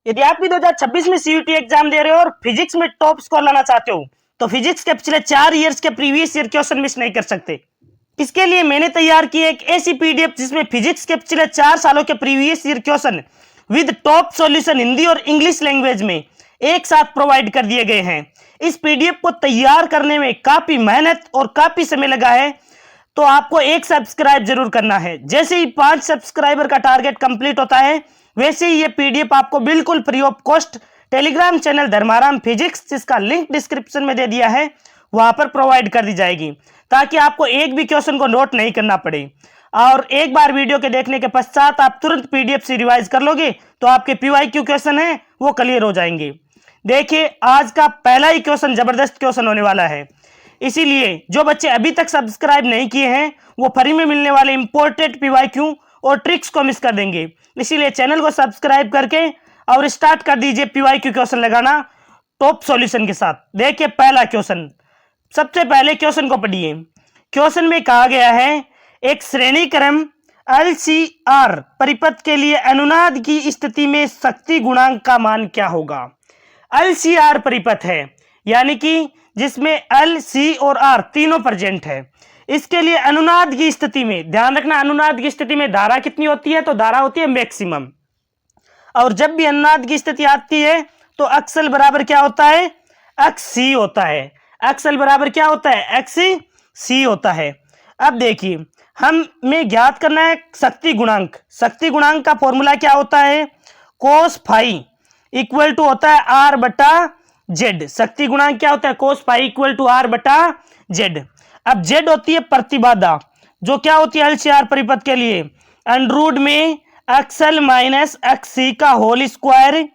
यदि आप भी 2026 में सीयूटी एग्जाम दे रहे हो और फिजिक्स में टॉप स्कोर लाना चाहते हो तो फिजिक्स के पिछले 4 ईयर्स के प्रीवियस ईयर क्वेश्चन मिस नहीं कर सकते। इसके लिए मैंने तैयार की एक ऐसी पीडीएफ जिसमें फिजिक्स के पिछले 4 सालों के previous year question with top solution Hindi और इंग्लिश लैंग्वेज में एक साथ प्रोवाइड कर दिए गए हैं। इस पीडीएफ को तैयार करने में काफी मेहनत और काफी समय लगा है, तो आपको एक सब्सक्राइब जरूर करना है। जैसे ही 5 सब्सक्राइबर का टारगेट कंप्लीट होता है वैसे ही ये पीडीएफ आपको बिल्कुल free of cost Telegram channel Dharmaram physics, जिसका लिंक डिस्क्रिप्शन में दे दिया है, वहां पर प्रोवाइड कर दी जाएगी, ताकि आपको एक भी क्वेश्चन को नोट नहीं करना पड़े। और एक बार वीडियो के देखने के पश्चात आप तुरंत पीडीएफ से रिवाइज कर लोगे तो आपके पीवाईक्यू क्वेश्चन है वो क्लियर हो जाएंगे। देखिए, आज का पहला ही क्वेश्चन जबरदस्त क्वेश्चन होने वाला है, इसीलिए जो बच्चे अभी तक सब्सक्राइब नहीं किए हैं वो फ्री में मिलने वाले इंपॉर्टेंट पीवाईक्यू और ट्रिक्स को मिस कर देंगे। इसीलिए चैनल को सब्सक्राइब करके और स्टार्ट कर दीजिए पीवाईक्यू क्वेश्चन लगाना टॉप सॉल्यूशन के साथ। देखिए, पहला क्वेश्चन, सबसे पहले क्वेश्चन को पढ़िए। क्वेश्चन में कहा गया है एक श्रेणी क्रम LCR परिपथ के लिए अनुनाद की स्थिति में शक्ति गुणांक का मान क्या होगा। LCR परिपथ है, यानी कि जिसमें L, C और R तीनों प्रेजेंट है। इसके लिए अनुनाद की स्थिति में ध्यान रखना, अनुनाद की स्थिति में धारा कितनी होती है, तो धारा होती है मैक्सिमम। और जब भी अनुनाद की स्थिति आती है तो XL बराबर क्या होता है, XC होता है। XL बराबर क्या होता है, XC होता है। अब देखिए, हमें ज्ञात करना है शक्ति गुणांक। शक्ति गुणांक का फॉर्मूला क्या होता है, कोस फाई इक्वल टू होता है R बटा Z। शक्ति गुणांक क्या होता है, cos phi equal to R बटा Z। अब Z होती है प्रतिबाधा, जो क्या होती है LCR परिपथ के लिए अंडरूट में XL माइनस XC का होल स्क्वायर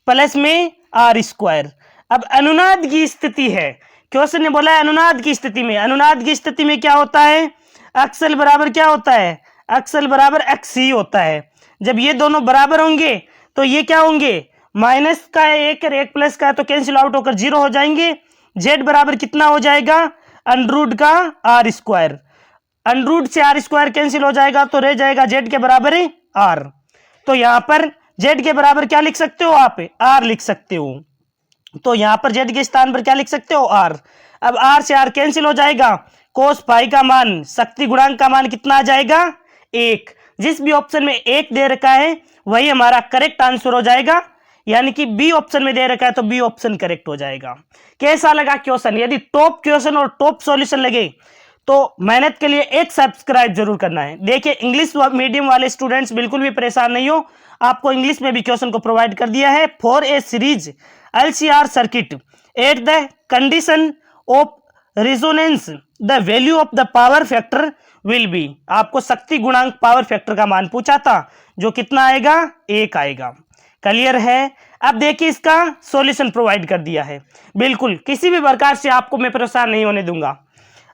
प्लस में R स्क्वायर। अब अनुनाद की स्थिति है, क्वेश्चन ने बोला है अनुनाद की स्थिति में। अनुनाद की स्थिति में क्या होता है, XL बराबर क्या होता है, XL बराबर XC होता है। जब ये दोनों बराबर होंगे तो ये क्या होंगे, माइनस का है एक और एक प्लस का है, तो कैंसिल आउट होकर 0 हो जाएंगे। Z बराबर कितना हो जाएगा, अंडरूट का R स्क्वायर। अंडरूट से R स्क्वायर कैंसिल हो जाएगा तो रह जाएगा Z के बराबर है R। तो यहां पर Z के बराबर क्या लिख सकते हो आप, R लिख सकते हो। तो यहां पर Z के स्थान पर क्या लिख सकते हो, R। अब R से R कैंसिल हो जाएगा, कोस फाई का मान, शक्ति गुणांक का मान कितना आ जाएगा, 1। जिस भी ऑप्शन में 1 दे रखा है वही हमारा करेक्ट आंसर हो जाएगा, यानी कि बी ऑप्शन में दे रखा है तो बी ऑप्शन करेक्ट हो जाएगा। कैसा लगा क्वेश्चन? यदि टॉप क्वेश्चन और टॉप सॉल्यूशन लगे तो मेहनत के लिए एक सब्सक्राइब जरूर करना है। देखिए, इंग्लिश मीडियम वाले स्टूडेंट्स बिल्कुल भी परेशान नहीं हो, आपको इंग्लिश में भी क्वेश्चन को प्रोवाइड कर दिया है। For a series LCR circuit at the condition of resonance the value of the power factor will be. आपको शक्ति गुणांक पावर फैक्टर का मान पूछा था, जो कितना आएगा, 1 आएगा। क्लियर है? अब देखिए, इसका सॉल्यूशन प्रोवाइड कर दिया है। बिल्कुल किसी भी प्रकार से आपको मैं परेशान नहीं होने दूंगा।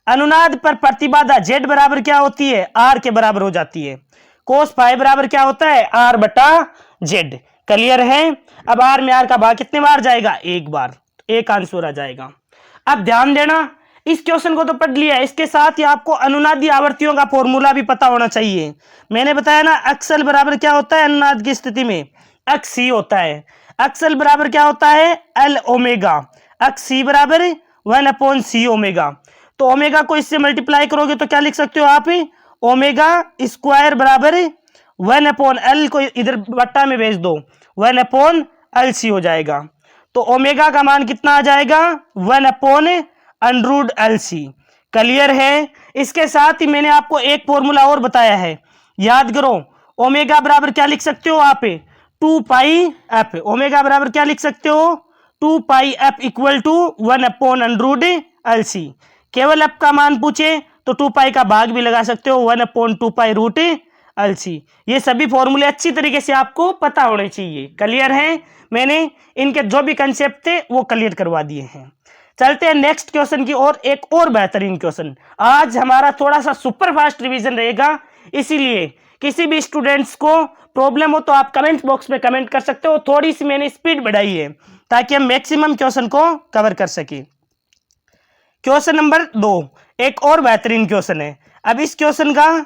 अनुनाद पर प्रतिबाधा Z बराबर क्या होती है, R के बराबर हो जाती है। कोस फाई बराबर क्या होता है, R बटा Z। क्लियर है? अब R में R का भाग कितने बार जाएगा, 1 बार, एक आंसर आ जाएगा। अब ध्यान देना, इस क्वेश्चन को तो पढ़ लिया, इसके साथ ही आपको अनुनादी आवर्तियों का फॉर्मूला भी पता होना चाहिए। मैंने बताया ना, XL बराबर क्या होता है अनुनाद की स्थिति में, XC होता है। XL बराबर क्या होता है, L ओमेगा। XC बराबर 1/C ओमेगा। तो ओमेगा को इससे मल्टीप्लाई करोगे तो क्या लिख सकते हो आप, ओमेगा स्क्वायर बराबर 1/L को इधर बट्टा में भेज दो, 1/LC हो जाएगा। तो ओमेगा का मान कितना आ जाएगा, 1/√LC। क्लियर है? इसके साथ ही मैंने आपको एक फॉर्मूला और बताया है, याद करो। ओमेगा बराबर क्या लिख सकते हो आप, 2πf। ओमेगा बराबर क्या लिख सकते हो, 2πf इक्वल टू 1/√LC। केवल f का मान पूछे तो 2π का भाग भी लगा सकते हो, 1/2π√LC। ये सभी फॉर्मूले अच्छी तरीके से आपको पता होने चाहिए। क्लियर है? मैंने इनके जो भी कंसेप्ट थे वो क्लियर करवा दिए हैं। चलते हैं नेक्स्ट क्वेश्चन की ओर। एक और बेहतरीन क्वेश्चन। आज हमारा थोड़ा सा सुपर फास्ट रिवीजन रहेगा, इसीलिए किसी भी स्टूडेंट्स को प्रॉब्लम हो तो आप कमेंट बॉक्स में कमेंट कर सकते हो। थोड़ी सी मैंने स्पीड बढ़ाई है ताकि हम मैक्सिमम क्वेश्चन को कवर कर सके। क्वेश्चन नंबर 2 एक और बेहतरीन क्वेश्चन है। अब इस क्वेश्चन का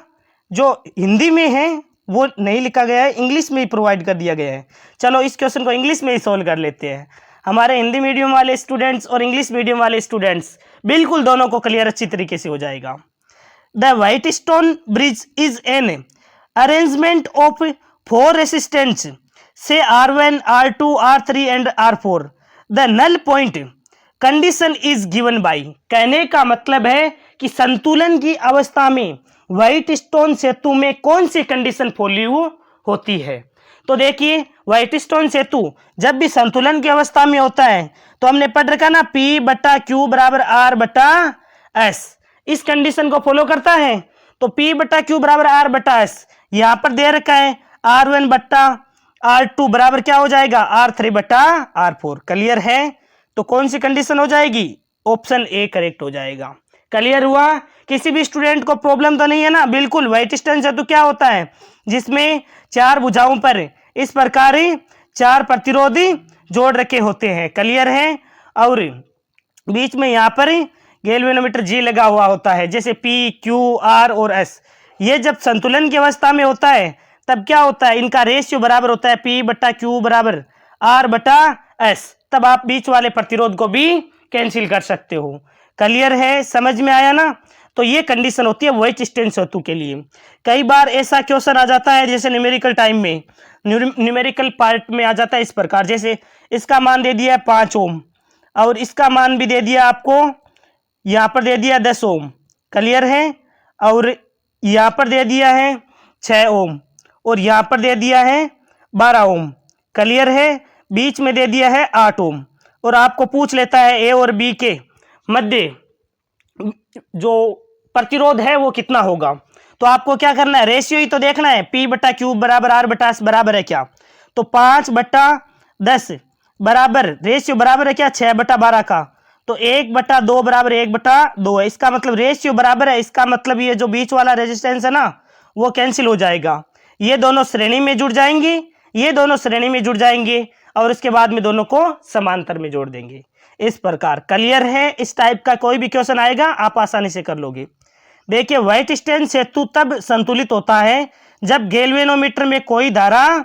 जो हिंदी में है वो नहीं लिखा गया है, इंग्लिश में ही प्रोवाइड कर दिया गया है। चलो इस क्वेश्चन को इंग्लिश में ही सॉल्व कर लेते हैं। हमारे हिंदी मीडियम वाले स्टूडेंट्स और इंग्लिश मीडियम वाले स्टूडेंट्स बिल्कुल दोनों को क्लियर अच्छी तरीके से हो जाएगा। The Wheatstone bridge is an arrangement of 4 resistance से R1, R2, R3 and R4। The null point condition is given by. कहने का मतलब है कि संतुलन की अवस्था में व्हाइट स्टोन सेतु में कौन सी कंडीशन फॉलो होती है। तो देखिए व्हाइट स्टोन सेतु जब भी संतुलन की अवस्था में होता है तो हमने पढ़ रखा ना P/Q बराबर R/S, इस कंडीशन को फॉलो करता है। तो P/Q बराबर R/S यहां पर दे रखा है, R1/R2 बराबर क्या हो जाएगा R3/R4। क्लियर है? तो कौन सी कंडीशन हो जाएगी? ऑप्शन ए करेक्ट हो जाएगा। क्लियर हुआ? किसी भी स्टूडेंट को प्रॉब्लम तो नहीं है ना? बिल्कुल। व्हाइट स्टोन सेतु क्या होता है? जिसमें 4 भुजाओं पर इस प्रकार 4 प्रतिरोधी जोड़ रखे होते हैं। क्लियर है? और बीच में यहाँ पर गैल्वेनोमीटर G लगा हुआ होता है, जैसे P, Q, R और S। ये जब संतुलन की अवस्था में होता है तब क्या होता है? इनका रेशियो बराबर होता है P/Q बराबर R/S। तब आप बीच वाले प्रतिरोध को भी कैंसिल कर सकते हो। क्लियर है? समझ में आया ना? तो ये कंडीशन होती है व्हाइट स्टोन सेतु के लिए। कई बार ऐसा क्वेश्चन आ जाता है, जैसे न्यूमेरिकल टाइम में, न्यूमेरिकल पार्ट में आ जाता है इस प्रकार, जैसे इसका मान दे दिया है 5 ओम और इसका मान भी दे दिया आपको, यहाँ पर दे दिया 10 ओम। क्लियर है? और यहाँ पर दे दिया है 6 ओम और यहाँ पर दे दिया है 12 ओम। क्लियर है? बीच में दे दिया है 8 ओम और आपको पूछ लेता है ए और बी के मध्य जो प्रतिरोध है वो कितना होगा। तो आपको क्या करना है? रेशियो ही तो देखना है, P/Q बराबर R/S बराबर है क्या? तो 5/10 बराबर, रेशियो बराबर है क्या 6/12 का, तो 1/2 बराबर 1/2 है। इसका मतलब रेशियो बराबर है, इसका मतलब ये जो बीच वाला रेजिस्टेंस है ना वो कैंसिल हो जाएगा। ये दोनों श्रेणी में जुड़ जाएंगे, ये दोनों श्रेणी में जुड़ जाएंगे और उसके बाद में दोनों को समांतर में जोड़ देंगे इस प्रकार। क्लियर है? इस टाइप का कोई भी क्वेश्चन आएगा आप आसानी से कर लोगे। देखिए व्हाइट स्टोन सेतु तब संतुलित होता है जब गैल्वेनोमीटर में कोई धारा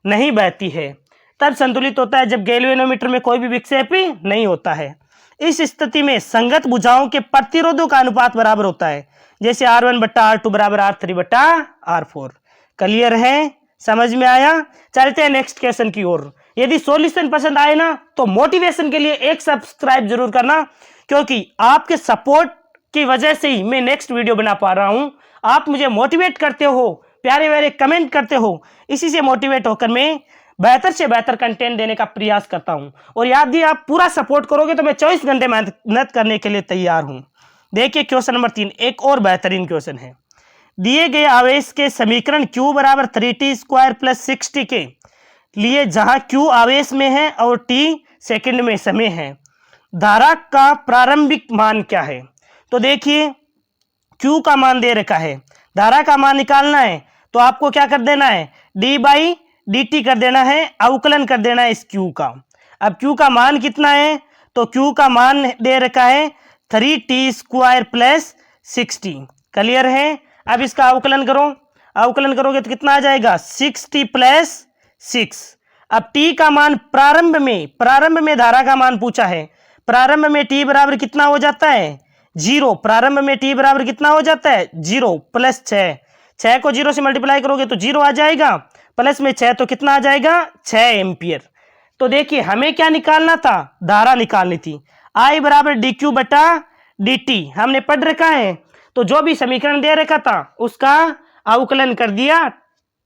नहीं बहती है। तब संतुलित होता है जब गैल्वेनोमीटर में कोई भी विक्षेप नहीं होता है। इस स्थिति में संगत भुजाओं के प्रतिरोधों का अनुपात बराबर होता है, जैसे R1/R2 बराबर R3/R4। क्लियर है? समझ में आया? चलते हैं नेक्स्ट क्वेश्चन की ओर। यदि सॉल्यूशन पसंद आए ना तो मोटिवेशन के लिए एक सब्सक्राइब जरूर करना, क्योंकि आपके सपोर्ट की वजह से ही मैं नेक्स्ट वीडियो बना पा रहा हूं। आप मुझे मोटिवेट करते हो, प्यारे प्यारे कमेंट करते हो, इसी से मोटिवेट होकर मैं बेहतर से बेहतर कंटेंट देने का प्रयास करता हूं। और यदि आप पूरा सपोर्ट करोगे तो मैं 24 घंटे मेहनत करने के लिए तैयार हूं। देखिए क्वेश्चन नंबर 3 एक और बेहतरीन क्वेश्चन है। दिए गए आवेश के समीकरण Q बराबर 3t² + 6t के लिए, जहां Q आवेश में है और t सेकंड में समय है, धारा का प्रारंभिक मान क्या है? तो देखिए Q का मान दे रखा है, धारा का मान निकालना है तो आपको क्या कर देना है? d/dt कर देना है, अवकलन कर देना है इस Q का। अब Q का मान कितना है? तो Q का मान दे रखा है 3t² + 6t। क्लियर है? अब इसका अवकलन करो, अवकलन करोगे तो कितना आ जाएगा? 6t + 6। अब t का मान प्रारंभ में धारा का मान पूछा है। प्रारंभ में t बराबर कितना हो जाता है? 0। प्रारंभ में t बराबर कितना हो जाता है? 0 + 6। 6 को 0 से मल्टीप्लाई करोगे तो 0 आ जाएगा, प्लस में 6 तो कितना आ जाएगा? 6 एम्पियर। तो देखिए हमें क्या निकालना था? धारा निकालनी थी। I बराबर dQ/dt हमने पढ़ रखा है, तो जो भी समीकरण दे रखा था उसका अवकलन कर दिया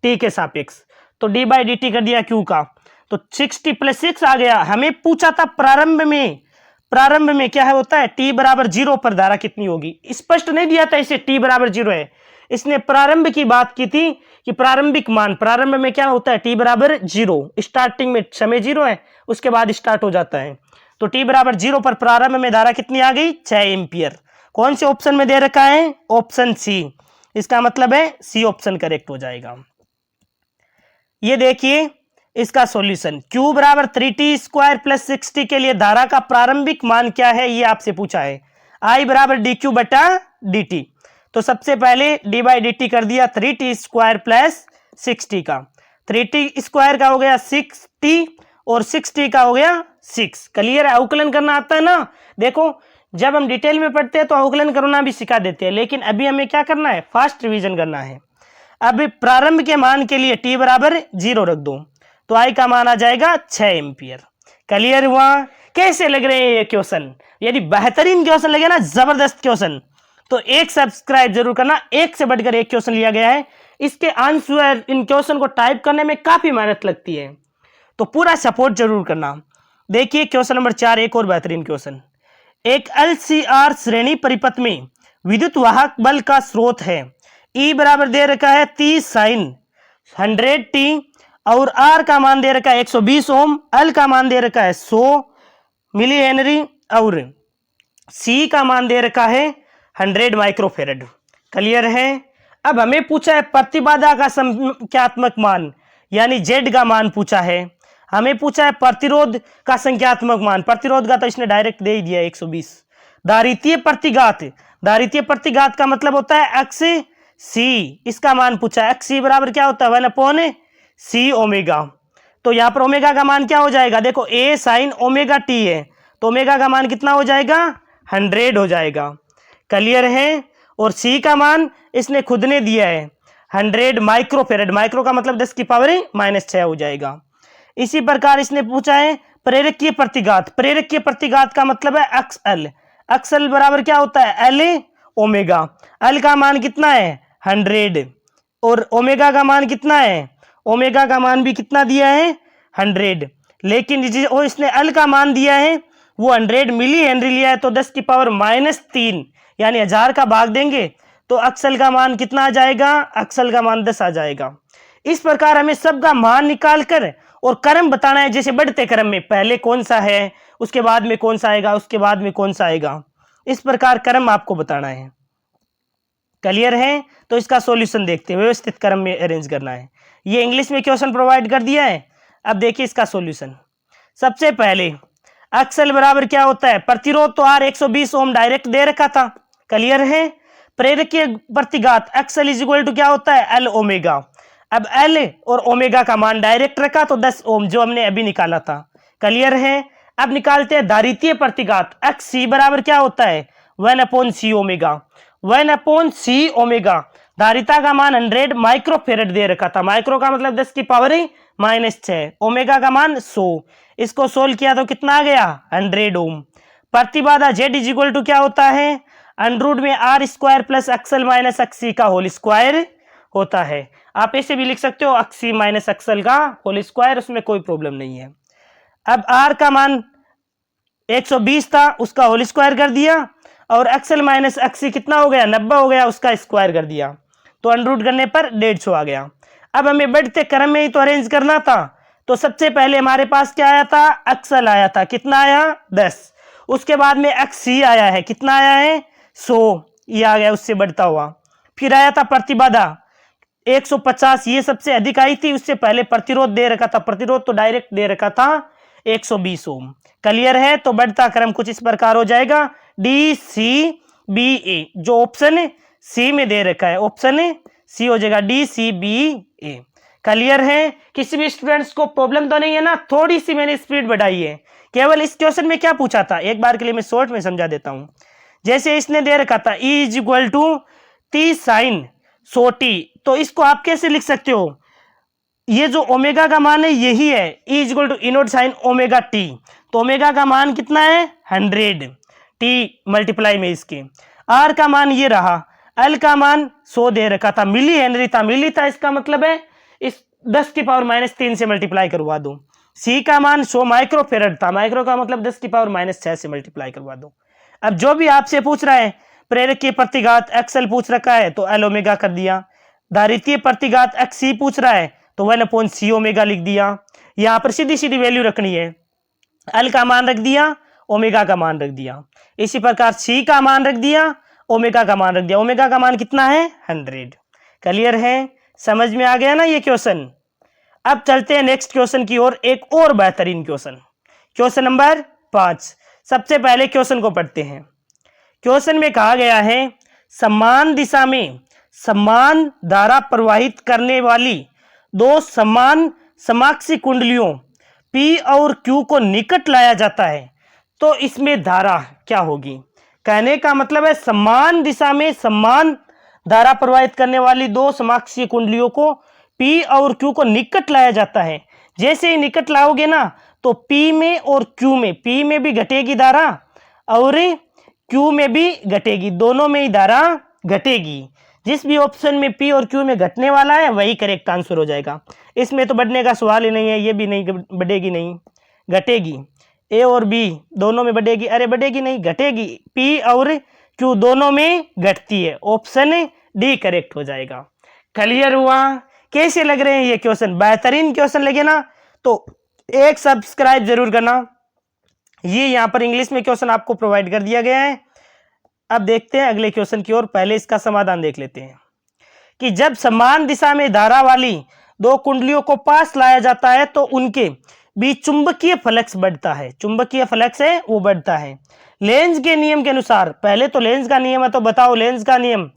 t के सापेक्ष, तो d/dt कर दिया Q का, तो 6t + 6 आ गया। हमें पूछा था प्रारंभ में क्या है होता है? t बराबर 0 पर धारा कितनी होगी। स्पष्ट नहीं दिया था इसे t बराबर 0 है, इसने प्रारंभ की बात की थी कि प्रारंभिक मान, प्रारंभ में क्या होता है? t बराबर 0, स्टार्टिंग में समय 0 है, उसके बाद स्टार्ट हो जाता है। तो t बराबर 0 पर प्रारंभ में धारा कितनी आ गई? 6 एम्पियर। कौन से ऑप्शन में दे रखा है? Option C. इसका मतलब है सी ऑप्शन करेक्ट हो जाएगा। ये देखिए इसका सॉल्यूशन, Q बराबर 3t² + 6t के लिए धारा का प्रारंभिक मान क्या है ये आपसे पूछा है। I बराबर dQ/dt। तो सबसे पहले d/dt कर दिया 3t² + 6t का, 3t स्क्वायर का हो गया 6t और 6t का हो गया 6। क्लियर है? अवकलन करना आता है ना? देखो जब हम डिटेल में पढ़ते हैं तो अवकलन करना भी सिखा देते हैं, लेकिन अभी हमें क्या करना है, फास्ट रिवीजन करना है। अब प्रारंभ के मान के लिए t बराबर 0 रख दो तो i का मान आ जाएगा 6 एम्पियर। क्लियर हुआ? कैसे लग रहे हैं ये क्वेश्चन? यदि बेहतरीन क्वेश्चन लगे ना, जबरदस्त क्वेश्चन, तो एक सब्सक्राइब जरूर करना। एक से बढ़कर एक क्वेश्चन लिया गया है, इसके आंसर इन क्वेश्चन को टाइप करने में काफी मेहनत लगती है, तो पूरा सपोर्ट जरूर करना। देखिए क्वेश्चन नंबर 4, एक और बेहतरीन क्वेश्चन। एक LCR श्रेणी परिपथ में विद्युत वाहक बल का स्रोत है, E बराबर दे रखा है 30 साइन 100t और R का मान दे रखा है 120 ओम, L का मान दे रखा है 100 मिली हेनरी और C का मान दे रखा है 100 माइक्रोफेरेड। क्लियर है? अब हमें पूछा है प्रतिबाधा का संख्यात्मक मान, यानी Z का मान पूछा है। हमें पूछा है प्रतिरोध का संख्यात्मक मान, प्रतिरोध का तो इसने डायरेक्ट दे ही दिया 120। दारितीय प्रतिघात, दारितीय प्रतिघात का मतलब होता है एक्स सी, इसका मान पूछा है। एक्स सी बराबर क्या होता है, 1/c ओमेगा। तो यहाँ पर ओमेगा का मान क्या हो जाएगा, देखो a साइन ओमेगा t है, तो ओमेगा का मान कितना हो जाएगा, 100 हो जाएगा। क्लियर है? और c का मान इसने खुद ने दिया है 100 माइक्रोफेरेड, माइक्रो का मतलब 10 की पावर -6 हो जाएगा। इसी प्रकार इसने पूछा है प्रेरकीय प्रतिघात, प्रेरकीय प्रतिघात का मतलब है XL, XL बराबर क्या होता है, L ओमेगा। L का मान कितना है, 100 और ओमेगा का मान कितना है, ओमेगा का मान भी कितना दिया है, 100, लेकिन इसने L का मान दिया है वो 100 मिली हेनरी लिया है, तो 10 की पावर -3 यानी 1000 का भाग देंगे तो अक्सल का मान कितना आ जाएगा, अक्सल का मान 10 आ जाएगा। इस प्रकार हमें सबका मान निकाल कर और क्रम बताना है, जैसे बढ़ते क्रम में पहले कौन सा है, उसके बाद में कौन सा आएगा, उसके बाद में कौन सा आएगा, इस प्रकार क्रम आपको बताना है। क्लियर है? तो इसका सॉल्यूशन देखते हैं, व्यवस्थित क्रम में अरेंज करना है। ये इंग्लिश में क्वेश्चन प्रोवाइड कर दिया है। अब देखिए इसका सॉल्यूशन। सबसे पहले एक्सल बराबर क्या होता है, प्रतिरोध तो R 120 ओम डायरेक्ट दे रखा था। क्लियर है? प्रेरकीय प्रतिघात एक्सल इज इक्वल टू क्या होता है, L ओमेगा। अब L और ओमेगा का मान डायरेक्ट रखा तो 10 ओम जो हमने अभी निकाला था। क्लियर है? अब निकालते हैं दारितीय प्रतिघात, XC बराबर क्या होता है, 1/c ओमेगा, 1/c ओमेगा। धारिता का मान 100 माइक्रोफेरेड दे रखा था, माइक्रो का मतलब 10 की पावर -6, ओमेगा का मान 100। इसको सोल्व किया तो कितना आ गया, 100 ओम। प्रतिबाधा Z इज इक्वल टू क्या होता है, अंडर में R square plus XL minus XC का होल स्क्वायर होता है। आप ऐसे भी लिख सकते हो XC माइनस एक्सल का होल स्क्वायर, उसमें कोई प्रॉब्लम नहीं है। अब R का मान 120 था, उसका होल स्क्वायर कर दिया, और एक्सल माइनस XC कितना हो गया, 90 हो गया, उसका स्क्वायर कर दिया, तो अंडर करने पर 150 आ गया। अब हमें बढ़ते क्रम में ही तो अरेंज करना था, तो सबसे पहले हमारे पास क्या आया था, एक्सल आया था, कितना आया, 10। उसके बाद में XC आया है, कितना आया है, 100, ये आ गया उससे बढ़ता हुआ। फिर आया था प्रतिबाधा 150, ये सबसे अधिक आई थी। उससे पहले प्रतिरोध दे रखा था, प्रतिरोध तो डायरेक्ट दे रखा था 120 ओम। क्लियर है? तो बढ़ता क्रम कुछ इस प्रकार हो जाएगा, DCBA, जो ऑप्शन सी में दे रखा है, ऑप्शन सी हो जाएगा DCBA। क्लियर है? किसी भी स्टूडेंट्स को प्रॉब्लम तो नहीं है ना, थोड़ी सी मैंने स्पीड बढ़ाई है। केवल इस क्वेश्चन में क्या पूछा था, एक बार के लिए मैं शॉर्ट में समझा देता हूं। जैसे इसने दे रखा था E is equal to 30 sine 100t, तो इसको आप कैसे लिख सकते हो, ये जो ओमेगा का मान है यही है, E इज इक्वल टू इनोड साइन ओमेगा t, तो ओमेगा का मान कितना है, 100, t मल्टीप्लाई में इसके, R का मान ये रहा, L का मान 100 दे रखा था, मिली हेनरी था, मिली था, इसका मतलब है इस 10 की पावर -3 से मल्टीप्लाई करवा दो। C का मान 100 माइक्रोफेरेड था, माइक्रो का मतलब 10 की पावर -6 से मल्टीप्लाई करवा दो। अब जो भी आपसे पूछ रहा है, प्रेरक की प्रतिघात XL पूछ रखा है तो L ओमेगा कर दिया, दारितीय प्रतिघात XC पूछ रहा है तो 1/c ओमेगा लिख दिया। यहां पर सीधी सीधी वैल्यू रखनी है, L का मान रख दिया, ओमेगा का मान रख दिया। इसी प्रकार C का मान रख दिया, ओमेगा का मान रख दिया, ओमेगा का मान कितना है, 100। क्लियर है? समझ में आ गया ना ये क्वेश्चन। अब चलते हैं नेक्स्ट क्वेश्चन की ओर, एक और बेहतरीन क्वेश्चन, क्वेश्चन नंबर 5। सबसे पहले क्वेश्चन को पढ़ते हैं। क्वेश्चन में कहा गया है, समान दिशा में समान धारा प्रवाहित करने वाली दो समान समाक्षी कुंडलियों P और Q को निकट लाया जाता है तो इसमें धारा क्या होगी। कहने का मतलब है समान दिशा में समान धारा प्रवाहित करने वाली दो समाक्षीय कुंडलियों को P और Q को निकट लाया जाता है। जैसे ही निकट लाओगे ना तो P में और Q में, P में भी घटेगी धारा और Q में भी घटेगी, दोनों में ही धारा घटेगी। जिस भी ऑप्शन में P और Q में घटने वाला है वही करेक्ट आंसर हो जाएगा। इसमें तो बढ़ने का सवाल ही नहीं है, ये भी नहीं बढ़ेगी, नहीं घटेगी। A और B दोनों में बढ़ेगी, अरे बढ़ेगी नहीं घटेगी, P और Q दोनों में घटती है। ऑप्शन डी करेक्ट हो जाएगा। क्लियर हुआ? कैसे लग रहे हैं ये क्वेश्चन? बेहतरीन क्वेश्चन लगे ना तो एक सब्सक्राइब जरूर करना। ये यहाँ पर इंग्लिश में क्वेश्चन आपको प्रोवाइड कर दिया गया है। अब देखते हैं अगले क्वेश्चन की ओर। पहले इसका समाधान देख लेते हैं कि जब समान दिशा में धारा वाली दो कुंडलियों को पास लाया जाता है तो उनके बीच चुंबकीय फ्लक्स बढ़ता है। चुंबकीय फ्लक्स है वो बढ़ता है लेंज के नियम के अनुसार। पहले तो लेंज का नियम है, तो बताओ लेंज का नियम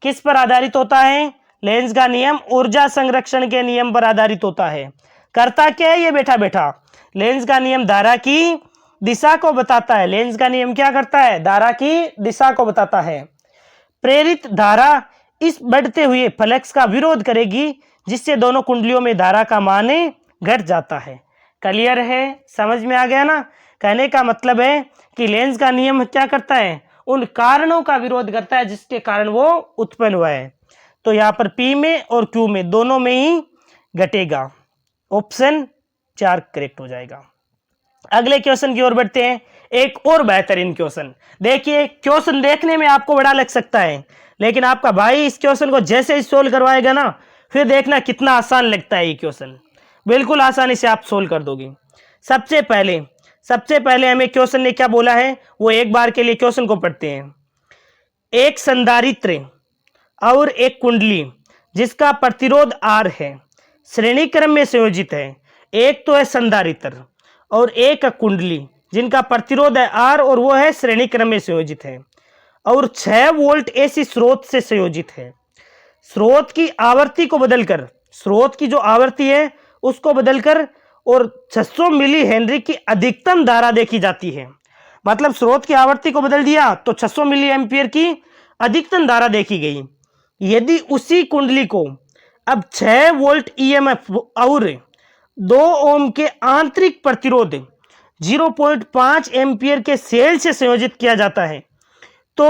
किस पर आधारित होता है? लेंज का नियम ऊर्जा संरक्षण के नियम पर आधारित होता है। करता क्या है ये बैठा बैठा? लेंज का नियम धारा की दिशा को बताता है। लेंज का नियम क्या करता है? धारा की दिशा को बताता है। प्रेरित धारा इस बढ़ते हुए फ्लक्स का विरोध करेगी जिससे दोनों कुंडलियों में धारा का मान घट जाता है। क्लियर है? समझ में आ गया ना? कहने का मतलब है कि लेंज का नियम क्या करता है? उन कारणों का विरोध करता है जिसके कारण वो उत्पन्न हुआ है। तो यहाँ पर P में और Q में दोनों में ही घटेगा। ऑप्शन 4 करेक्ट हो जाएगा। अगले क्वेश्चन की ओर बढ़ते हैं। एक और बेहतरीन क्वेश्चन। देखिए क्वेश्चन देखने में आपको बड़ा लग सकता है लेकिन आपका भाई इस क्वेश्चन को जैसे ही सोल्व करवाएगा ना फिर देखना कितना आसान लगता है ये क्वेश्चन। बिल्कुल आसानी से आप सोल्व कर दोगे। सबसे पहले हमें क्वेश्चन ने क्या बोला है वो एक बार के लिए क्वेश्चन को पढ़ते हैं। एक संधारित्र और एक कुंडली जिसका प्रतिरोध R है श्रेणी क्रम में संयोजित है। एक तो है संधारित्र और एक कुंडली जिनका प्रतिरोध है R और वो है श्रेणी क्रम में संयोजित है और 6 वोल्ट एसी स्रोत से संयोजित है। स्रोत की आवृत्ति को बदलकर, स्रोत की जो आवृत्ति है उसको बदलकर और 600 मिली हेनरी की अधिकतम धारा देखी जाती है। मतलब स्रोत की आवृत्ति को बदल दिया तो 600 मिली एम्पियर की अधिकतम धारा देखी गई। यदि उसी कुंडली को अब 6 वोल्ट ईएमएफ और 2 ओम के आंतरिक प्रतिरोध 0.5 एम्पियर के सेल से संयोजित किया जाता है तो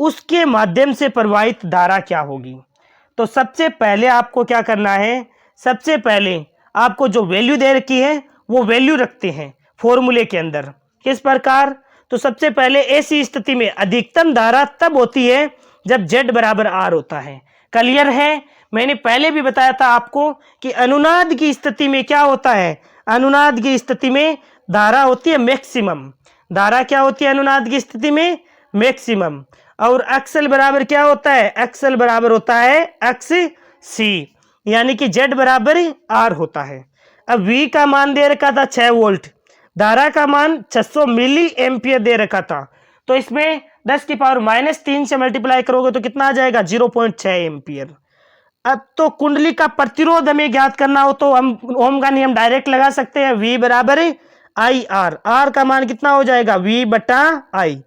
उसके माध्यम से प्रवाहित धारा क्या होगी। तो सबसे पहले आपको क्या करना है? सबसे पहले आपको जो वैल्यू दे रखी है वो वैल्यू रखते हैं फॉर्मूले के अंदर। किस प्रकार? तो सबसे पहले ऐसी स्थिति में अधिकतम धारा तब होती है जब Z बराबर R होता है। क्लियर है? मैंने पहले भी बताया था आपको कि अनुनाद की स्थिति में क्या होता है? अनुनाद की स्थिति में धारा होती है मैक्सिमम। धारा क्या होती है अनुनाद की स्थिति में? मैक्सिमम। और एक्सल बराबर क्या होता है? एक्सल बराबर होता है एक्स सी, यानी कि Z बराबर R होता है। अब V का मान दे रखा था 6 वोल्ट, धारा का मान 600 मिली एम्पियर दे रखा था तो इसमें 10 की पावर -3 से मल्टीप्लाई करोगे तो कितना आ जाएगा? 0.6 एम्पियर। अब तो कुंडली का प्रतिरोध हमें ज्ञात करना हो तो हम ओम का नियम डायरेक्ट लगा सकते हैं। V बराबर आई आर, आर का मान कितना हो जाएगा? V बटा आई।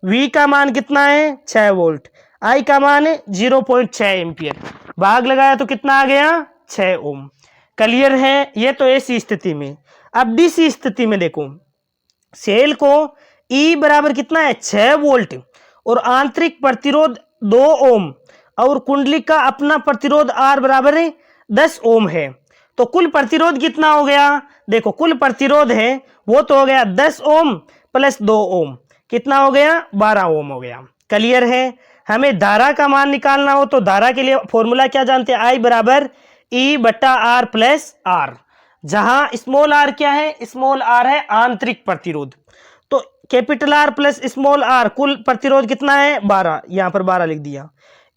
V का मान कितना है? 6 वोल्ट। I का मान है 0.6 एम्पियर। भाग लगाया तो कितना आ गया? 6 ओम। क्लियर है? ये तो ऐसी स्थिति में। अब डीसी स्थिति में देखो, सेल को E बराबर कितना है? 6 वोल्ट और आंतरिक प्रतिरोध 2 ओम और कुंडली का अपना प्रतिरोध R बराबर 10 ओम है तो कुल प्रतिरोध कितना हो गया? देखो कुल प्रतिरोध है वो तो हो गया 10 ओम प्लस 2 ओम, कितना हो गया? 12 ओम हो गया। क्लियर है? हमें धारा का मान निकालना हो तो धारा के लिए फॉर्मूला क्या जानते हैं? I बराबर E बटा R प्लस R, जहां स्मॉल r क्या है? स्मॉल r है आंतरिक प्रतिरोध, तो capital R plus small r कुल प्रतिरोध कितना है? 12, यहां पर 12 लिख दिया।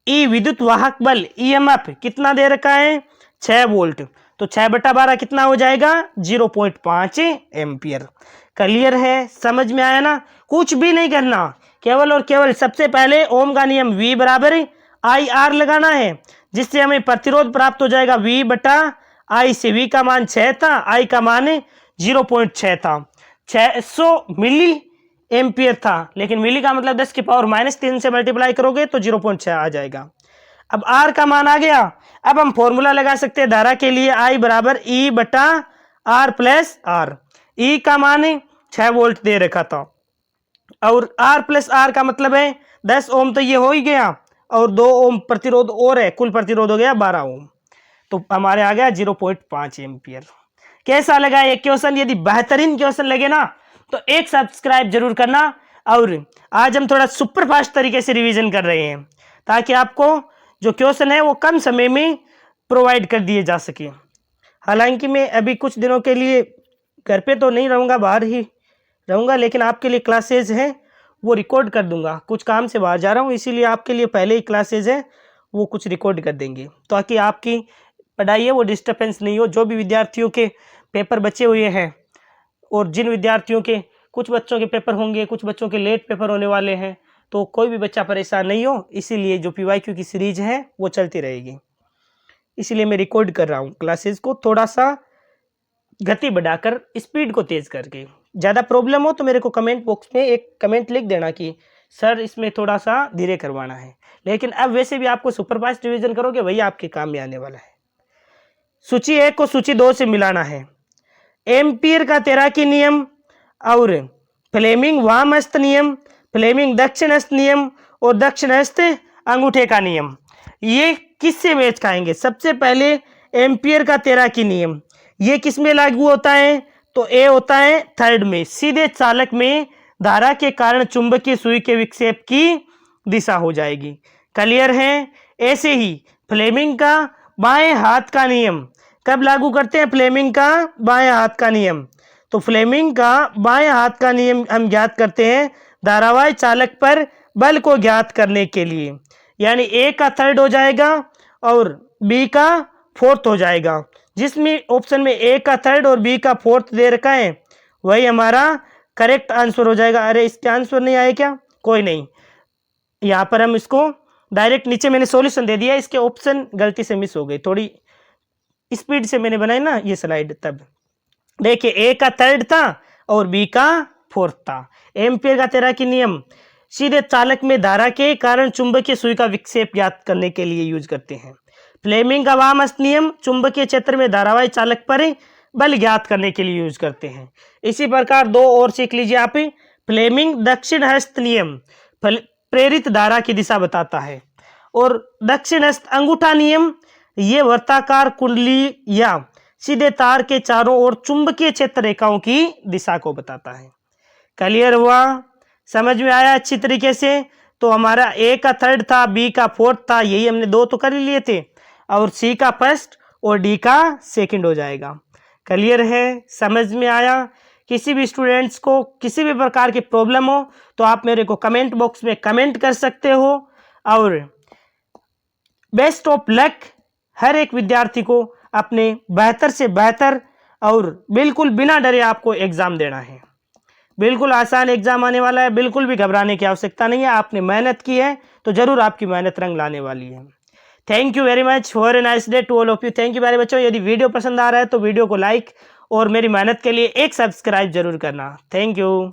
E विद्युत वाहक बल EMF कितना दे रखा है? 6 वोल्ट, तो 6 बटा 12 कितना हो जाएगा? 0.5 एम्पियर। क्लियर है? समझ में आया ना? कुछ भी नहीं करना, केवल और केवल सबसे पहले ओम का नियम V बराबर आई आर लगाना है जिससे हमें प्रतिरोध प्राप्त हो जाएगा V बटा आई से वी का मान 6 था, आई का मान 0.6 था, 600 मिली एम्पियर था, लेकिन मिली का मतलब 10 की पावर -3 से मल्टीप्लाई करोगे तो 0.6 आ जाएगा। अब आर का मान आ गया। अब हम फॉर्मूला लगा सकते हैं धारा के लिए, आई बराबर ई बटा आर प्लस आर। ई का मान 6 वोल्ट दे रखा था और आर प्लस आर का मतलब है 10 ओम, तो ये हो ही गया, और 2 ओम प्रतिरोध और है, कुल प्रतिरोध हो गया 12 ओम, तो हमारे आ गया 0.5 एम्पियर। कैसा लगा ये क्वेश्चन? यदि बेहतरीन क्वेश्चन लगे ना तो एक सब्सक्राइब जरूर करना। और आज हम थोड़ा सुपर फास्ट तरीके से रिवीजन कर रहे हैं ताकि आपको जो क्वेश्चन है वो कम समय में प्रोवाइड कर दिए जा सके। हालांकि मैं अभी कुछ दिनों के लिए घर पे तो नहीं रहूँगा, बाहर ही रहूँगा, लेकिन आपके लिए क्लासेज हैं वो रिकॉर्ड कर दूंगा। कुछ काम से बाहर जा रहा हूँ, इसीलिए आपके लिए पहले ही क्लासेज है वो कुछ रिकॉर्ड कर देंगे ताकि आपकी पढ़ाई है वो डिस्टर्बेंस नहीं हो। जो भी विद्यार्थियों के पेपर बचे हुए हैं और जिन विद्यार्थियों के कुछ बच्चों के पेपर होंगे, कुछ बच्चों के लेट पेपर होने वाले हैं, तो कोई भी बच्चा परेशान नहीं हो, इसीलिए जो PYQ की सीरीज है वो चलती रहेगी। इसीलिए मैं रिकॉर्ड कर रहा हूँ क्लासेस को, थोड़ा सा गति बढ़ाकर, स्पीड को तेज करके। ज़्यादा प्रॉब्लम हो तो मेरे को कमेंट बॉक्स में एक कमेंट लिख देना कि सर इसमें थोड़ा सा धीरे करवाना है, लेकिन अब वैसे भी आपको सुपरफास्ट रिवीजन करोगे वही आपके काम में आने वाला है। सूची 1 को सूची 2 से मिलाना है। एम्पियर का तैराकी नियम और फ्लेमिंग वामहस्त नियम, फ्लेमिंग दक्षिणहस्त नियम और दक्षिणहस्त अंगूठे का नियम, ये किससे मैच खाएंगे? सबसे पहले एम्पियर का तैराकी नियम, ये किस में लागू होता है? तो ए होता है थर्ड में, सीधे चालक में धारा के कारण चुंबकीय सुई के विक्षेप की दिशा हो जाएगी। क्लियर है? ऐसे ही फ्लेमिंग का बाएं हाथ का नियम कब लागू करते हैं? फ्लेमिंग का बाएं हाथ का नियम, तो फ्लेमिंग का बाएं हाथ का नियम हम ज्ञात करते हैं धारावाही चालक पर बल को ज्ञात करने के लिए, यानी ए का थर्ड हो जाएगा और बी का फोर्थ हो जाएगा। जिसमें ऑप्शन में ए का थर्ड और बी का फोर्थ दे रखा है वही हमारा करेक्ट आंसर हो जाएगा। अरे इसके आंसर नहीं आए क्या? कोई नहीं, यहाँ पर हम इसको डायरेक्ट नीचे मैंने सॉल्यूशन दे दिया, इसके ऑप्शन गलती से मिस हो गई, थोड़ी स्पीड से मैंने बनाई ना ये स्लाइड। तब देखिए ए का थर्ड था और बी का फोर्थ था। एम्पियर का तैराकी नियम सीधे चालक में धारा के कारण चुंबकीय सुई का विक्षेप ज्ञात करने के लिए यूज करते हैं। फ्लेमिंग का वामहस्त नियम चुंबकीय क्षेत्र में धारावाही चालक पर बल ज्ञात करने के लिए यूज करते हैं। इसी प्रकार 2 और सीख लीजिए आप। फ्लेमिंग दक्षिणहस्त नियम प्रेरित धारा की दिशा बताता है और दक्षिणहस्त अंगूठा नियम ये वर्ताकार कुंडली या सीधे तार के चारों ओर चुंबकीय क्षेत्र रेखाओं की दिशा को बताता है। क्लियर हुआ? समझ में आया अच्छी तरीके से? तो हमारा ए का थर्ड था, बी का फोर्थ था, यही हमने 2 तो कर ही लिए थे, और सी का फर्स्ट और डी का सेकंड हो जाएगा। क्लियर है? समझ में आया? किसी भी स्टूडेंट्स को किसी भी प्रकार की प्रॉब्लम हो तो आप मेरे को कमेंट बॉक्स में कमेंट कर सकते हो। और बेस्ट ऑफ लक हर एक विद्यार्थी को अपने बेहतर से बेहतर और बिल्कुल बिना डरे आपको एग्जाम देना है। बिल्कुल आसान एग्जाम आने वाला है, बिल्कुल भी घबराने की आवश्यकता नहीं है। आपने मेहनत की है तो जरूर आपकी मेहनत रंग लाने वाली है। Thank you very much, for a nice day to all of you. Thank you मेरे बच्चों। यदि वीडियो पसंद आ रहा है तो वीडियो को लाइक और मेरी मेहनत के लिए एक सब्सक्राइब जरूर करना। Thank you.